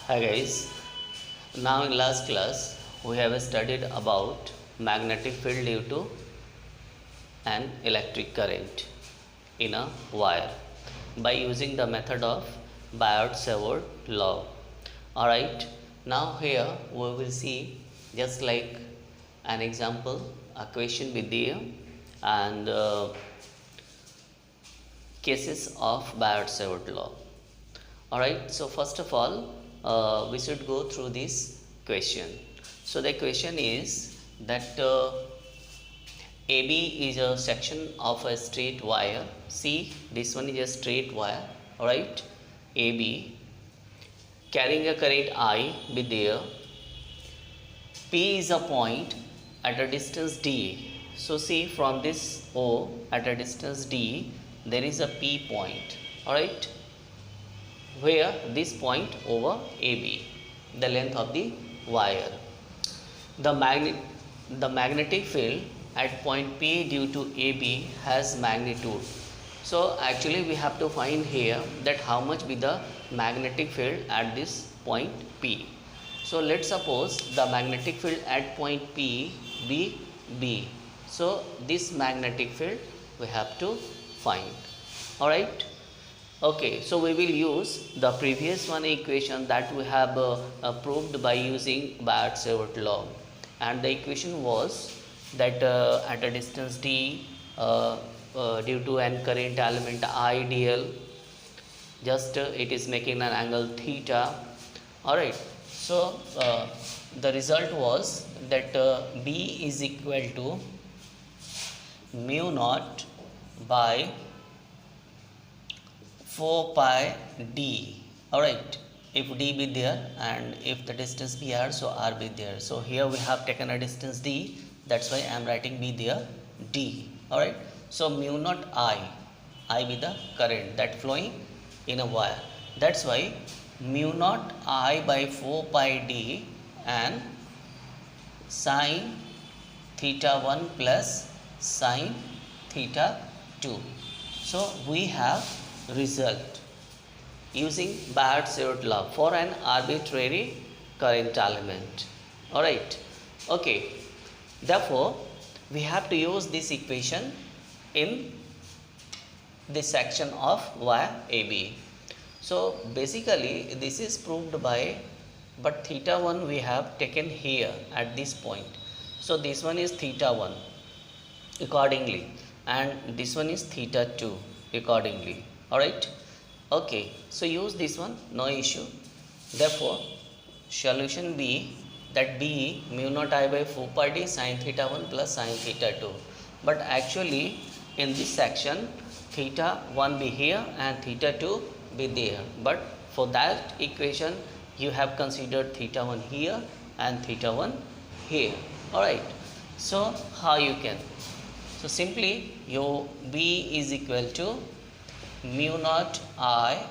Hi guys, now in last class we have studied about magnetic field due to an electric current in a wire by using the method of Biot-Savart law. Alright, now here we will see just like an example, a question with the and cases of Biot-Savart law. Alright, so first of all we should go through this question. So the question is that AB is a section of a straight wire. See, this one is a straight wire. Alright, AB carrying a current I be there. P is a point at a distance D. So see, from this O at a distance D there is a P point. Alright, where this point over AB, the length of the wire. The magnetic field at point P due to AB has magnitude. So actually we have to find here that how much be the magnetic field at this point P. So let's suppose the magnetic field at point P be B. So this magnetic field we have to find. Alright. Okay, so we will use the previous one equation that we have proved by using Biot-Savart law, and the equation was that at a distance D due to an current element I dl, just it is making an angle theta. Alright, so the result was that B is equal to mu naught by 4 pi d. Alright, if d be there and if the distance be r, so r be there. So here we have taken a distance d, that's why I am writing b there d. Alright, so mu naught I be the current that flowing in a wire, that's why mu naught I by 4 pi d and sine theta 1 plus sine theta 2. So we have result using Biot-Savart law for an arbitrary current element. Alright, okay, therefore we have to use this equation in this section of wire AB. So basically this is proved by, but theta 1 we have taken here at this point. So this one is theta 1 accordingly, and this one is theta 2 accordingly. Alright, okay, so use this one, no issue. Therefore solution B, that B mu naught I by 4 pi d sine theta 1 plus sine theta 2, but actually in this section theta 1 be here and theta 2 be there, but for that equation you have considered theta 1 here and theta 1 here. Alright, so how you can? So simply your B is equal to mu naught I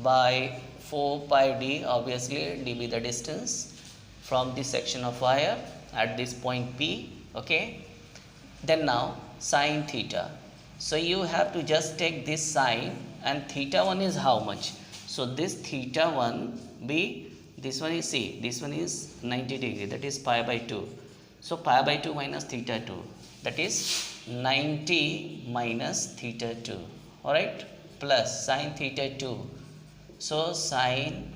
by 4 pi d, obviously d be the distance from this section of wire at this point P. Okay, then now sine theta, so you have to just take this sine, and theta 1 is how much? So this theta 1 be, this one is, see, this one is 90 degree, that is pi by 2. So pi by 2 minus theta 2, that is 90 minus theta 2. Alright, plus sine theta 2. So sine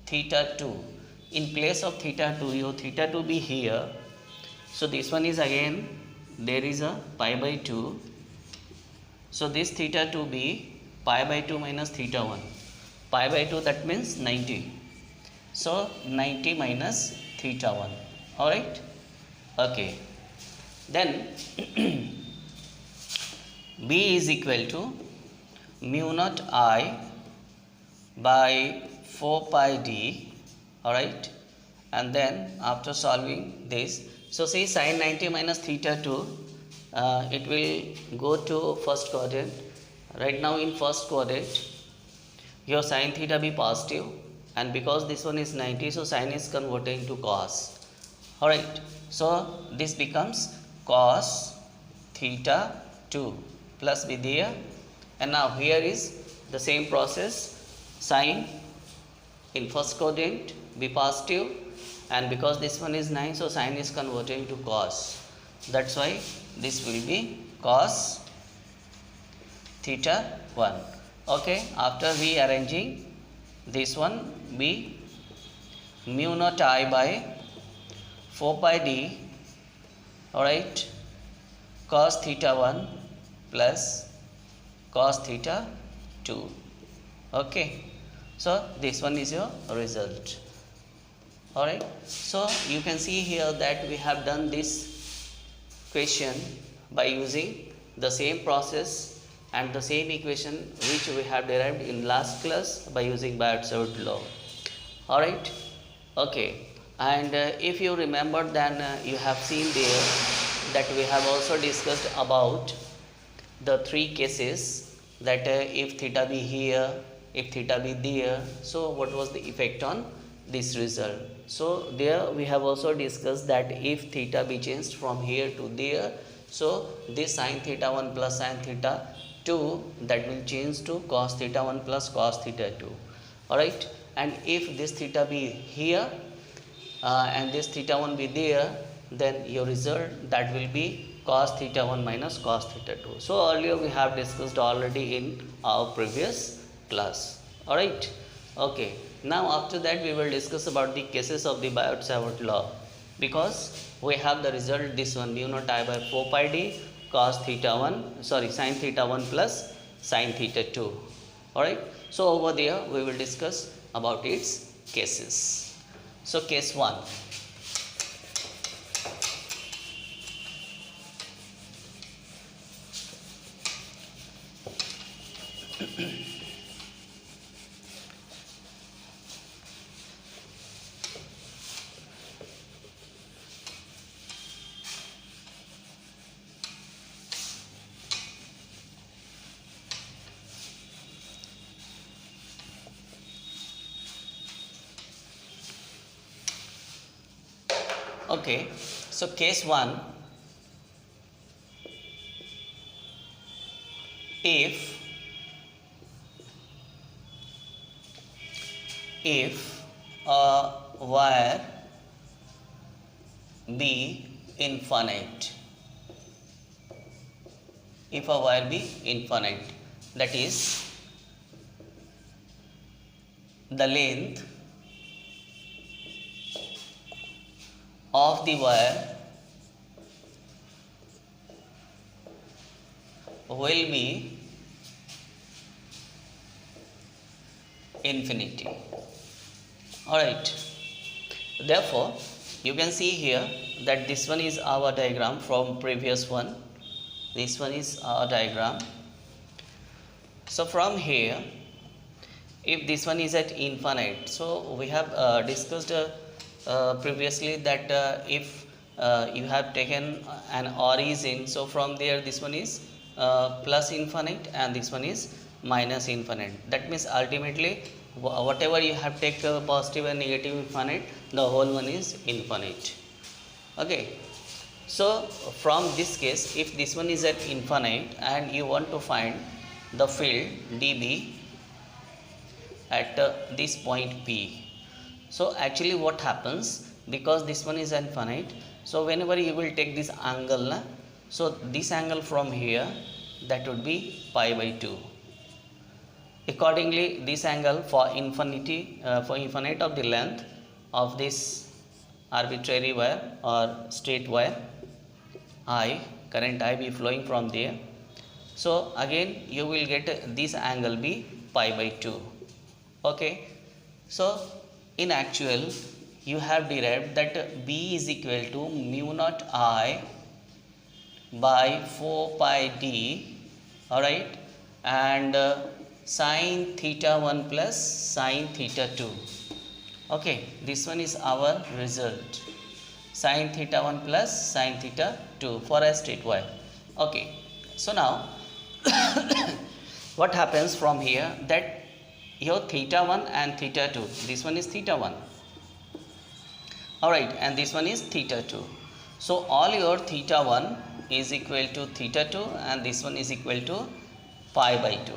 theta 2, in place of theta 2, your theta 2 be here. So this one is again, there is a pi by 2. So this theta 2 be pi by 2 minus theta 1. Pi by 2, that means 90. So 90 minus theta 1. Alright, okay. Then B is equal to mu naught I by 4 pi d. Alright, and then after solving this, so see sine 90 minus theta 2, it will go to first quadrant. Right now in first quadrant your sine theta be positive, and because this one is 90, so sine is converting to cos. Alright, so this becomes cos theta 2 plus be there, and now here is the same process, sine in first quadrant be positive, and because this one is 9, so sine is converting to cos. That's why this will be cos theta 1. Okay, after rearranging, this one be mu naught I by 4 pi d, alright, cos theta 1 plus cos theta 2. Okay, so this one is your result. Alright, so you can see here that we have done this question by using the same process and the same equation which we have derived in last class by using Biot-Savart law. Alright, okay, and if you remember, then you have seen there that we have also discussed about the three cases, that if theta be here, if theta be there, so what was the effect on this result. So there we have also discussed that if theta be changed from here to there, so this sin theta 1 plus sin theta 2, that will change to cos theta 1 plus cos theta 2. Alright, and if this theta be here and this theta 1 be there, then your result that will be cos theta 1 minus cos theta 2. So earlier we have discussed already in our previous class. Alright, okay, now after that we will discuss about the cases of the Biot-Savart law, because we have the result this one mu naught I by 4 pi d cos theta 1, sorry, sin theta 1 plus sin theta 2. Alright, so over there we will discuss about its cases. So case 1. Okay, so case 1, if a wire be infinite, if a wire be infinite, that is the length of the wire will be infinity. Alright, therefore you can see here that this one is our diagram from previous one, this one is our diagram. So from here, if this one is at infinite, so we have discussed previously that if you have taken an origin, so from there this one is plus infinite and this one is minus infinite. That means ultimately whatever you have taken positive and negative infinite, the whole one is infinite. Okay, so from this case, if this one is at infinite and you want to find the field dB at this point P, so actually what happens, because this one is infinite, so whenever you will take this angle, so this angle from here, that would be pi by 2. Accordingly, this angle for infinity, for infinite of the length of this arbitrary wire or straight wire, I, current I be flowing from there, so again you will get this angle be pi by 2. Okay, so in actual you have derived that B is equal to mu naught I by 4 pi d, alright, and sin theta 1 plus sin theta 2. Okay, this one is our result, sin theta 1 plus sin theta 2 for a straight wire. Okay, so now what happens from here, that your theta 1 and theta 2, this one is theta 1, alright, and this one is theta 2. So all your theta 1 is equal to theta 2 and this one is equal to pi by 2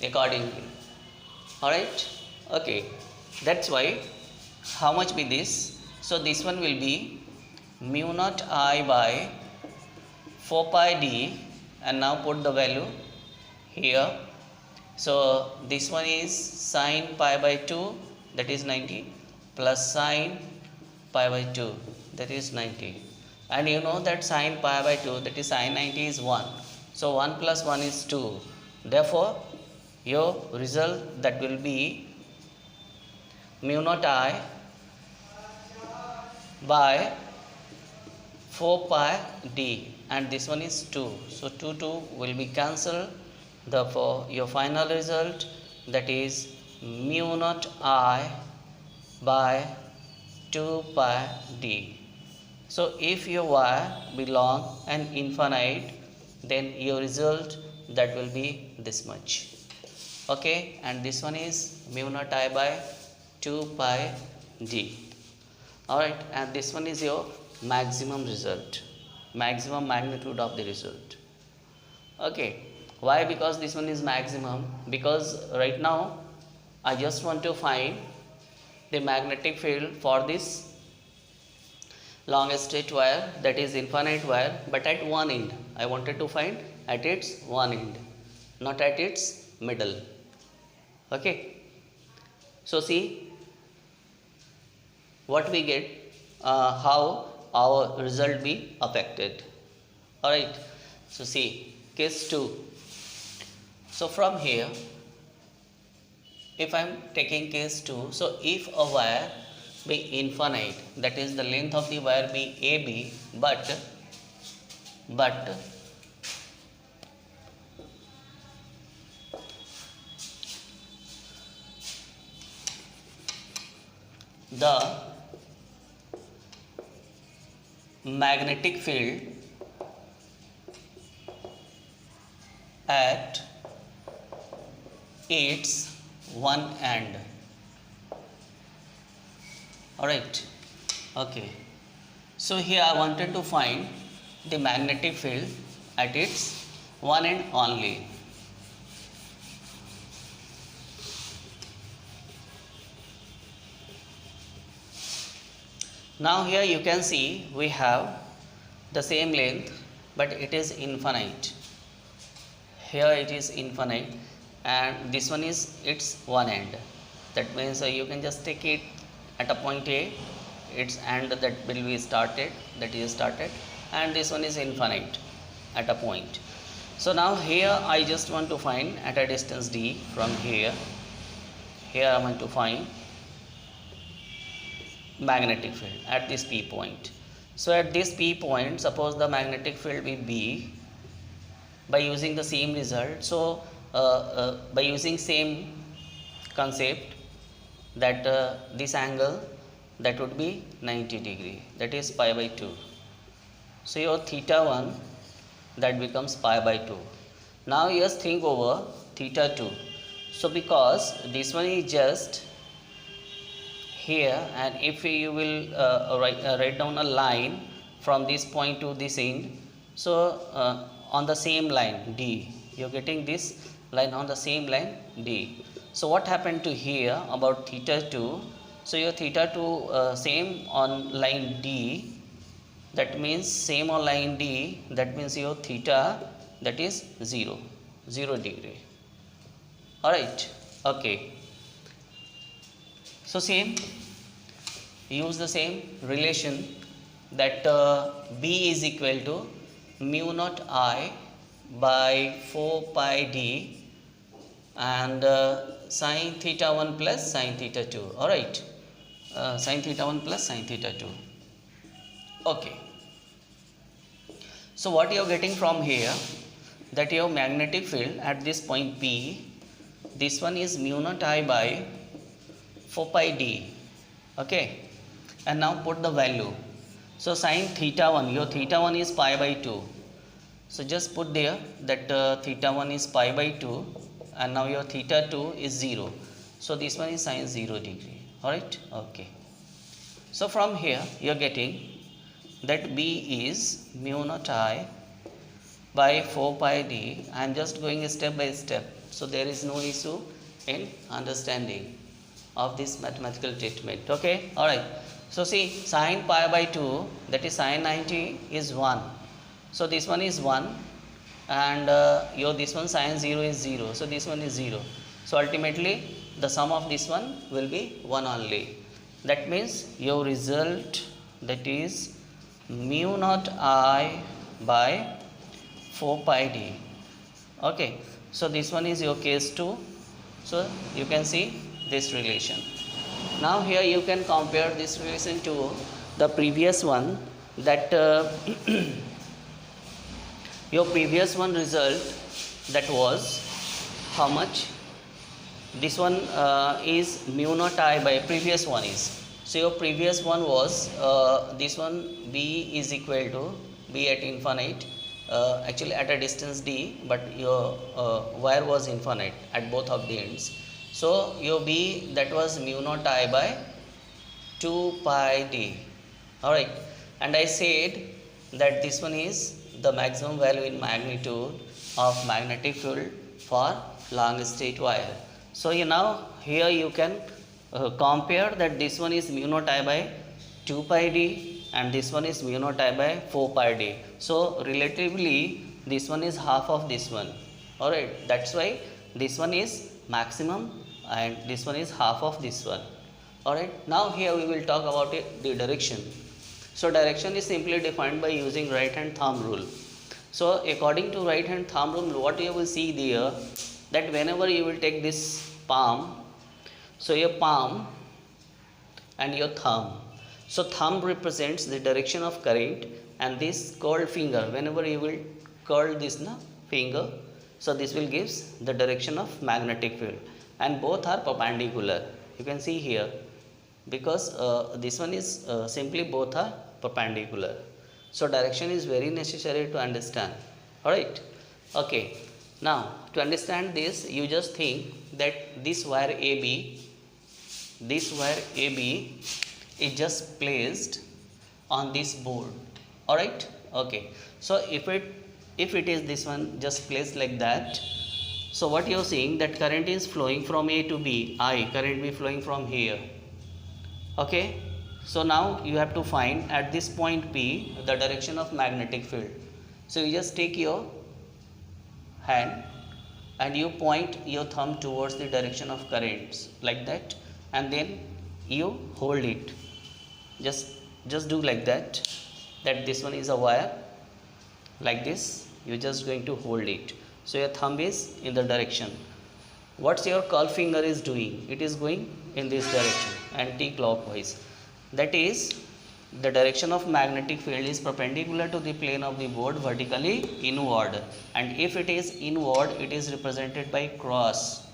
accordingly. Alright, okay. That's why how much be this? So this one will be mu naught I by 4 pi d, and now put the value here. So this one is sine pi by 2, that is 90, plus sine pi by 2, that is 90. And you know that sine pi by 2, that is sine 90 is 1. So 1 plus 1 is 2. Therefore, your result that will be mu naught I by 4 pi d, and this one is 2. So 2 will be cancelled. Therefore, your final result, that is mu naught I by 2 pi d. So if your wire belong an infinite, then your result that will be this much. Okay, and this one is mu naught I by 2 pi d. Alright, and this one is your maximum result, maximum magnitude of the result. Okay, why? Because this one is maximum, because right now I just want to find the magnetic field for this long straight wire, that is infinite wire, but at one end. I wanted to find at its one end, not at its middle. Okay, so see what we get, how our result be affected. Alright, so see case 2. So from here, if I am taking case 2, so if a wire be infinite, that is the length of the wire be AB, but the magnetic field at its one end. Alright, okay. So here I wanted to find the magnetic field at its one end only. Now here you can see we have the same length, but it is infinite. Here it is infinite, and this one is its one end. That means you can just take it at a point A, its end that will be started, and this one is infinite at a point. So now here I just want to find at a distance d from here. Here I want to find magnetic field at this P point. So at this P point, suppose the magnetic field be B, by using the same result. So by using same concept, that this angle that would be 90 degree, that is pi by 2. So your theta 1 that becomes pi by 2. Now just think over theta 2. So because this one is just here, and if you will write down a line from this point to this end, so on the same line D, you are getting this line on the same line D. So what happened to here about theta 2? So your theta 2 same on line D, that means same on line D, that means your theta that is 0 degree. Alright, okay. So same, use the same relation, that B is equal to mu naught I by 4 pi d, and sine theta 1 plus sine theta 2. Alright, sine theta 1 plus sine theta 2. Okay. So what you are getting from here, that your magnetic field at this point P, this one is mu naught I by 4 pi d. Okay, and now put the value. So sine theta 1, your theta 1 is pi by 2. So just put there that theta 1 is pi by 2, and now your theta 2 is 0. So this one is sine 0 degree. Alright, okay. So from here you are getting that B is mu naught I by 4 pi d. I am just going step by step, so there is no issue in understanding. of this mathematical treatment. Okay, all right. So see, sine pi by 2, that is sine 90 is 1. So this one is 1, and your this one sine 0 is 0. So this one is 0. So ultimately the sum of this one will be 1 only. That means your result, that is mu naught I by 4 pi d. Okay, so this one is your case 2. So you can see this relation. Now here you can compare this relation to the previous one, that your previous one result, that was how much? This one is mu naught I by previous one is. So your previous one was this one b is equal to b at infinite, actually at a distance d, but your wire was infinite at both of the ends. So your b, that was mu naught I by 2 pi d. Alright, and I said that this one is the maximum value in magnitude of magnetic field for long straight wire. So now here you can compare that this one is mu naught I by 2 pi d and this one is mu naught I by 4 pi d. So relatively this one is half of this one. Alright, that's why this one is maximum and this one is half of this one. Alright, now here we will talk about the direction. So direction is simply defined by using right hand thumb rule. So according to right hand thumb rule, what you will see there, that whenever you will take this palm, so your palm and your thumb. So thumb represents the direction of current, and this curled finger, whenever you will curl this finger, so this will gives the direction of magnetic field, and both are perpendicular. You can see here, because this one is simply both are perpendicular. So direction is very necessary to understand. Alright, okay. Now to understand this, you just think that this wire AB is just placed on this board. Alright, okay. So if it is this one just placed like that, so what you are seeing, that current is flowing from A to B, I current be flowing from here. Okay, so now you have to find at this point P the direction of magnetic field. So you just take your hand and you point your thumb towards the direction of currents like that, and then you hold it. Just do like that, that this one is a wire like this, you're just going to hold it. So your thumb is in the direction. What's your curl finger is doing? It is going in this direction, anti-clockwise. That is, the direction of magnetic field is perpendicular to the plane of the board, vertically inward, and if it is inward, it is represented by cross.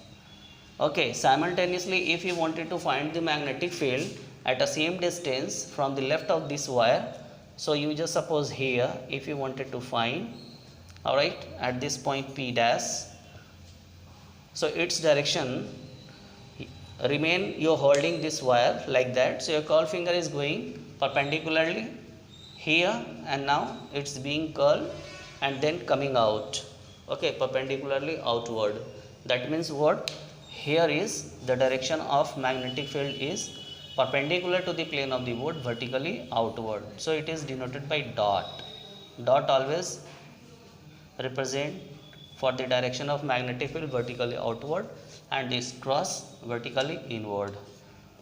Okay, simultaneously, if you wanted to find the magnetic field at the same distance from the left of this wire, so you just suppose here, if you wanted to find, alright, at this point P dash, so its direction remain, you're holding this wire like that, so your curl finger is going perpendicularly here, and now it's being curled and then coming out, okay, perpendicularly outward. That means what? Here is the direction of magnetic field is perpendicular to the plane of the board, vertically outward. So it is denoted by dot. Dot always represent for the direction of magnetic field vertically outward, and this cross vertically inward.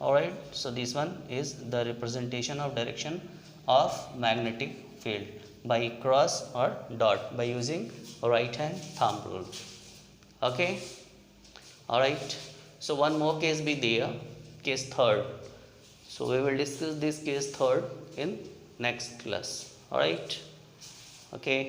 Alright, so this one is the representation of direction of magnetic field by cross or dot by using right hand thumb rule. Okay, alright. So one more case be there, case third. So we will discuss this case third in next class. Alright, okay.